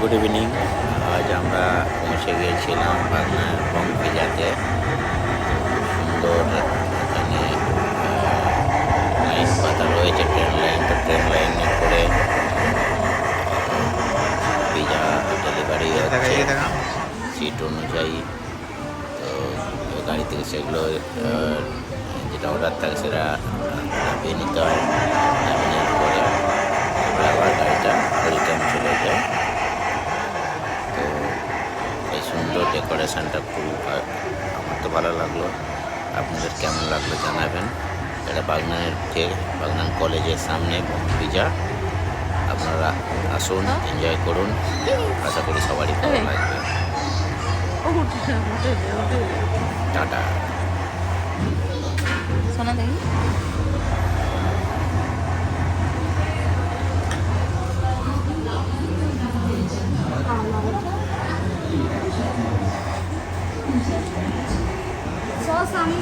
Good evening. আজ আমরা পৌঁছে গিয়েছিলাম পাটনার বনপিজাতে। সুন্দর এখানে লাইন পাতা রয়েছে, ট্রেন লাইন। তো ট্রেন লাইনে করে পিজা ডেলিভারি হচ্ছে সিট অনুযায়ী। তো গাড়ি থেকে সেগুলো যেটা অর্ডার থাকে সেটা নামিয়ে নিতে হয়। নামিয়ে নেওয়ার পরে আবার গাড়িটা রিটার্ন চলে যায়। তো এই সুন্দর ডেকোরেশনটা খুব আমার তো ভালো লাগলো। আপনাদের কেমন লাগলো জানাবেন। এটা বাগনান কলেজের সামনে পিজা। আপনারা আসুন, এনজয় করুন। আশা করি সবারই ভালো লাগবে। টাটা। শোনা দেখি সস আমি